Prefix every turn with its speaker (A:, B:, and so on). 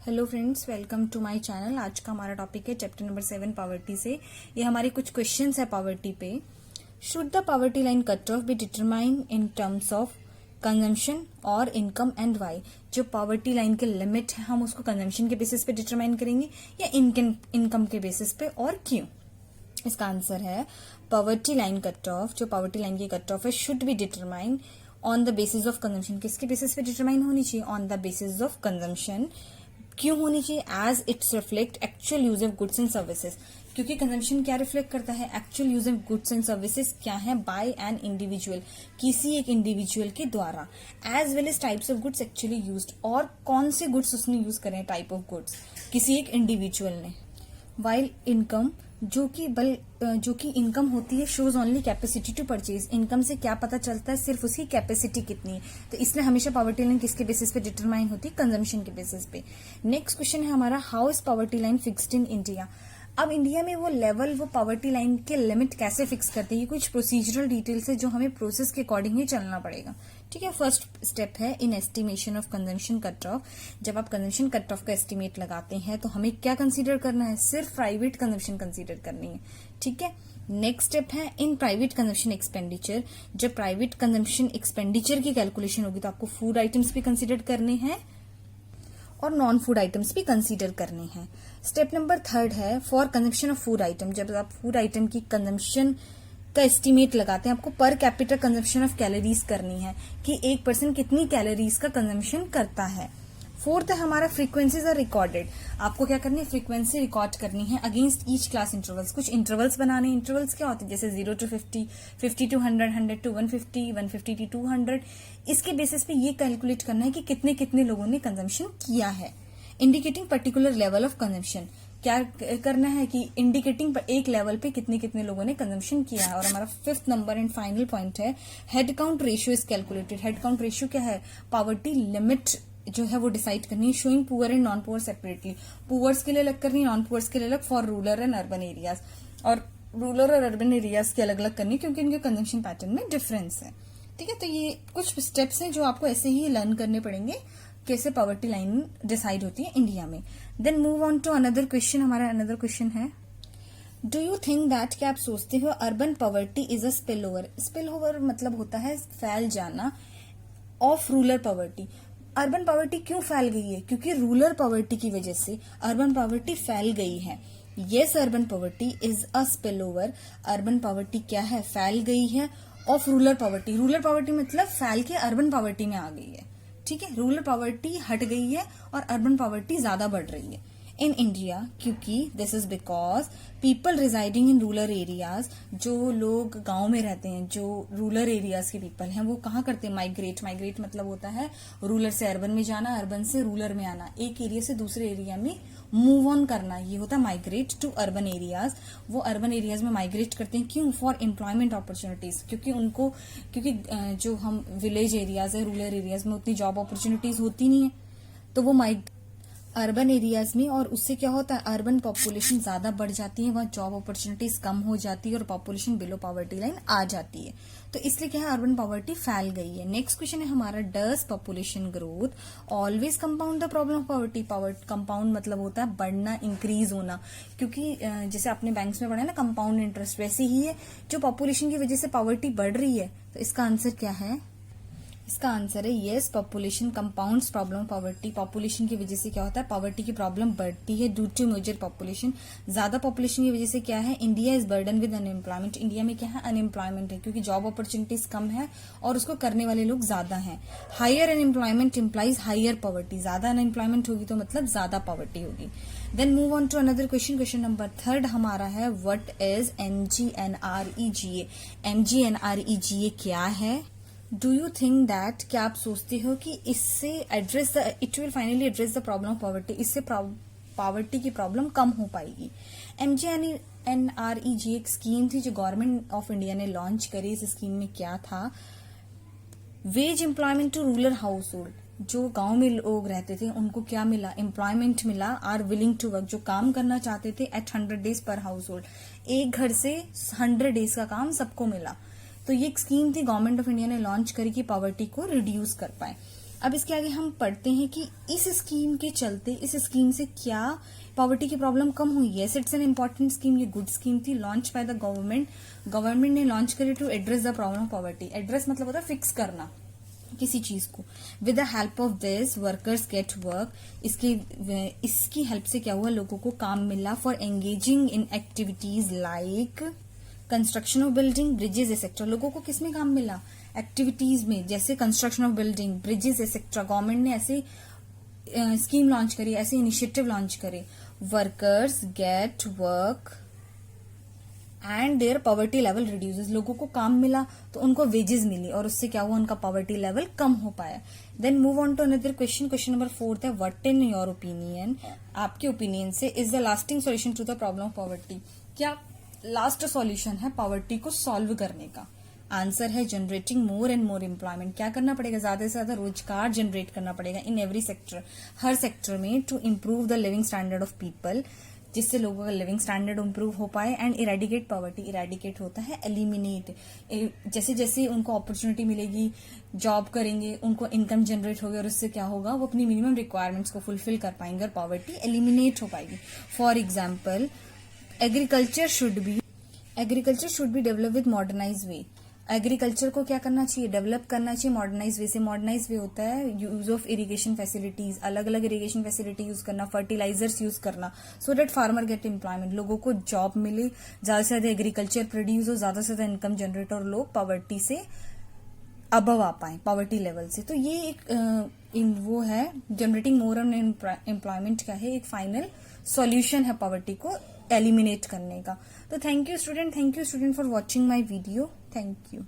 A: Hello friends, welcome to my channel. आज का हमारा टॉपिक है चैप्टर नंबर 7 पॉवर्टी से। ये हमारे कुछ क्वेश्चंस है पॉवर्टी पे। Should the poverty line cut of be determine in terms of consumption और इनकम एंड वाई। जो पॉवर्टी लाइन के लिमिट है हम उसको कंजम्पशन के बेसिस पे डिटरमाइन करेंगे या इनकम के बेसिस पे, और क्यों? इसका आंसर है पॉवर्टी लाइन कट ऑफ। जो पॉवर्टी लाइन की कट ऑफ है should be determine on the basis of consumption. किसके बेसिस पे डिटरमाइन होनी चाहिए? On the basis of consumption. क्यों होनी चाहिए? As it's reflect actual use of goods and services. क्योंकि कंजम्पशन क्या रिफ्लेक्ट करता है? Actual use of goods and services क्या है? बाय एन इंडिविजुअल, किसी एक इंडिविजुअल के द्वारा। As well as types of goods actually used, और कौन से गुड्स उसने यूज करें, टाइप ऑफ गुड्स किसी एक इंडिविजुअल ने। वाइल इनकम, जो कि इनकम होती है, shows only capacity to purchase. Income से क्या पता चलता है? सिर्फ उसकी कैपेसिटी कितनी है। तो इसलिए हमेशा पॉवर्टी लाइन किसके बेसिस पे डिटरमाइन होती है? कंजम्पशन के बेसिस पे। नेक्स्ट क्वेश्चन है हमारा, how is poverty line fixed in India. अब इंडिया में वो लेवल, वो पॉवर्टी लाइन के लिमिट कैसे फिक्स करते हैं? ये कुछ प्रोसीजरल डिटेल्स है जो हमें प्रोसेस के अकॉर्डिंग ही चलना पड़ेगा। ठीक है, फर्स्ट स्टेप है इन estimation of consumption cut off. जब आप कंजम्पशन कट ऑफ का एस्टिमेट लगाते हैं तो हमें क्या कंसीडर करना है? सिर्फ प्राइवेट कंजम्पशन कंसीडर करनी है। ठीक है, नेक्स्ट स्टेप है इन प्राइवेट कंजम्पशन एक्सपेंडिचर। जब प्राइवेट कंजम्पशन एक्सपेंडिचर की कैलकुलेशन होगी तो आपको फूड आइटम्स भी कंसीडर करने हैं और नॉन फूड आइटम्स भी कंसीडर करने हैं। स्टेप नंबर थर्ड है for consumption of food item. जब आप फूड आइटम की कंजम्पशन का एस्टिमेट लगाते हैं, आपको पर कैपिटल कंजम्पशन ऑफ कैलोरीज करनी है कि एक पर्सन कितनी कैलोरीज का कंजम्पशन करता है। फोर्थ है हमारा फ्रीक्वेंसीज आर रिकॉर्डेड। आपको क्या करनी है? फ्रीक्वेंसी रिकॉर्ड करनी है अगेंस्ट ईच क्लास इंटरवल्स। कुछ इंटरवल्स बनाने। इंटरवल्स क्या होते हैं? जैसे 0 to 50, 50 to 100, 100 to 150, 150 to 200। इसके बेसिस पे ये कैलकुलेट करना है कि कितने कितने लोगों ने कंजम्पशन किया है। Indicating particular level of consumption, क्या करना है कि इंडिकेटिंग एक लेवल पे कितने कितने लोगों ने कंजम्पशन किया है। और हमारा fifth number and final point है head count ratio is calculated. Head count ratio क्या है? पॉवर्टी लिमिट जो है वो डिसाइड करनी है। Showing poor and non poor separately. Poors के लिए अलग करनी है, नॉन पुअर्स के लिए अलग, for rural and urban areas. और रूरल और अर्बन एरियाज के अलग अलग करनी है क्योंकि इनके कंजम्पशन पैटर्न में डिफरेंस है। ठीक है, तो ये कुछ स्टेप्स हैं जो आपको ऐसे ही लर्न करने पड़ेंगे कैसे पॉवर्टी लाइन डिसाइड होती है इंडिया में। Then move on to another question. हमारा अनदर क्वेश्चन है, डू यू थिंक दैट, क्या आप सोचते हो urban poverty is a spill over. Spill over मतलब होता है फैल जाना of rural poverty. Urban poverty क्यों फैल गई है? क्योंकि रूरल पॉवर्टी की वजह से अर्बन पॉवर्टी फैल गई है। Yes, urban poverty is a spill over. Urban poverty क्या है? फैल गई है of rural poverty. Rural poverty मतलब फैल के अर्बन पॉवर्टी में आ गई है। ठीक है, रूरल पॉवर्टी हट गई है और अर्बन पॉवर्टी ज्यादा बढ़ रही है इन इंडिया। क्योंकि this is because people residing in rural areas, जो लोग गांव में रहते हैं, जो रूरल एरियाज के पीपल हैं, वो कहाँ करते हैं? माइग्रेट। माइग्रेट मतलब होता है रूरल से अर्बन में जाना, अर्बन से रूरल में आना, एक एरिया से दूसरे एरिया में मूव ऑन करना। ये होता है माइग्रेट टू अर्बन एरियाज। वो अर्बन एरियाज में माइग्रेट करते हैं। क्यों? For employment opportunities. क्योंकि जो हम विलेज एरियाज है, रूरल एरियाज में उतनी जॉब अपॉर्चुनिटीज होती नहीं है, तो वो अर्बन एरियाज में, और उससे क्या होता है? अर्बन पॉपुलेशन ज्यादा बढ़ जाती है, वहां जॉब अपॉर्चुनिटीज कम हो जाती है और पॉपुलेशन बिलो पॉवर्टी लाइन आ जाती है। तो इसलिए क्या है? अर्बन पॉवर्टी फैल गई है। नेक्स्ट क्वेश्चन है हमारा, does population growth always compound the problem of poverty. Compound मतलब होता है बढ़ना, इंक्रीज होना। क्योंकि जैसे आपने बैंक्स में पढ़ा है ना, कंपाउंड इंटरेस्ट, वैसे ही है जो पॉपुलेशन की वजह से पॉवर्टी बढ़ रही है। तो इसका आंसर क्या है? इसका आंसर है yes, population compounds problem poverty. Population की वजह से क्या होता है? पॉवर्टी की प्रॉब्लम बढ़ती है ड्यू टू मेजर पॉपुलेशन। ज्यादा पॉपुलेशन की वजह से क्या है? India is burden with unemployment. India में क्या है? अनएम्प्लॉयमेंट है, क्योंकि जॉब अपॉर्चुनिटीज कम है और उसको करने वाले लोग ज्यादा हैं। Higher unemployment implies higher poverty. ज्यादा अनएम्प्लॉयमेंट होगी तो मतलब ज्यादा पॉवर्टी होगी। Then move on to another question. Question number third हमारा है, व्हाट इज MGNREGA। MGNREGA क्या है? डू यू थिंक दैट, क्या आप सोचते हो कि इससे it will finally address the problem of poverty. इससे पॉवर्टी की प्रॉब्लम कम हो पाएगी। MGNREGA एक स्कीम थी जो गवर्नमेंट ऑफ इंडिया ने लॉन्च करी। इस स्कीम में क्या था? Wage employment to rural household. जो गांव में लोग रहते थे उनको क्या मिला? एम्प्लॉयमेंट मिला। आर विलिंग टू वर्क, जो काम करना चाहते थे, एट 100 days पर हाउस होल्ड। एक घर से 100 days का काम सबको मिला। तो ये एक स्कीम थी गवर्नमेंट ऑफ इंडिया ने लॉन्च करी कि पॉवर्टी को रिड्यूस कर पाए। अब इसके आगे हम पढ़ते हैं कि इस स्कीम के चलते, इस स्कीम से क्या पॉवर्टी की प्रॉब्लम कम हुई है। इट्स एन इंपॉर्टेंट स्कीम, ये गुड स्कीम थी, launch by the government. Government ने लॉन्च करी to address the problem of poverty. Address मतलब होता है फिक्स करना किसी चीज को। With the help of this workers get work. इसकी हेल्प से क्या हुआ, लोगों को काम मिला for engaging in activities like construction of building, bridges etcetera. लोगों को किसमें काम मिला, एक्टिविटीज में, जैसे construction of building, bridges etcetera. Government ने ऐसे स्कीम लॉन्च करी, ऐसे इनिशिएटिव लॉन्च करे। Workers get work and there poverty level reduces. लोगों को काम मिला तो उनको वेजेस मिली और उससे क्या हुआ, उनका पॉवर्टी लेवल कम हो पाया। Then move on to another question. Question number 4 है, व्हाट इन योर ओपिनियन, आपके ओपिनियन से, is the lasting solution to the problem of poverty. क्या लास्ट सॉल्यूशन है पॉवर्टी को सॉल्व करने का? आंसर है generating more and more employment. क्या करना पड़ेगा, ज्यादा से ज्यादा रोजगार जनरेट करना पड़ेगा इन एवरी सेक्टर, हर सेक्टर में, to improve the living standard of people, जिससे लोगों का लिविंग स्टैंडर्ड इंप्रूव हो पाए। एंड इरेडिकेट पॉवर्टी, इरेडिकेट होता है एलिमिनेट। जैसे जैसे उनको अपॉर्चुनिटी मिलेगी, जॉब करेंगे, उनको इनकम जनरेट होगी और उससे क्या होगा, वो अपनी मिनिमम रिक्वायरमेंट्स को फुलफिल कर पाएंगे और पॉवर्टी एलिमिनेट हो पाएगी। For example, agriculture should be develop with modernise way. Agriculture को क्या करना चाहिए, डेवलप करना चाहिए मॉडर्नाइज वे से। मॉडर्नाइज वे होता है यूज ऑफ इरिगेशन फैसिलिटीज, अलग अलग इरिगेशन फैसिलिटी यूज करना, फर्टिलाइजर्स यूज करना, so that farmer gate employment, लोगों को जॉब मिले, ज्यादा से ज्यादा एग्रीकल्चर प्रोड्यूस हो, ज्यादा से ज्यादा इनकम जनरेट और लोग पॉवर्टी से अबव आ पाए, पॉवर्टी लेवल से। तो ये एक वो है जनरेटिंग मोर एम्प्लॉयमेंट का है एक फाइनल सॉल्यूशन है पॉवर्टी को एलिमिनेट करने का। तो thank you student for watching my video. Thank you.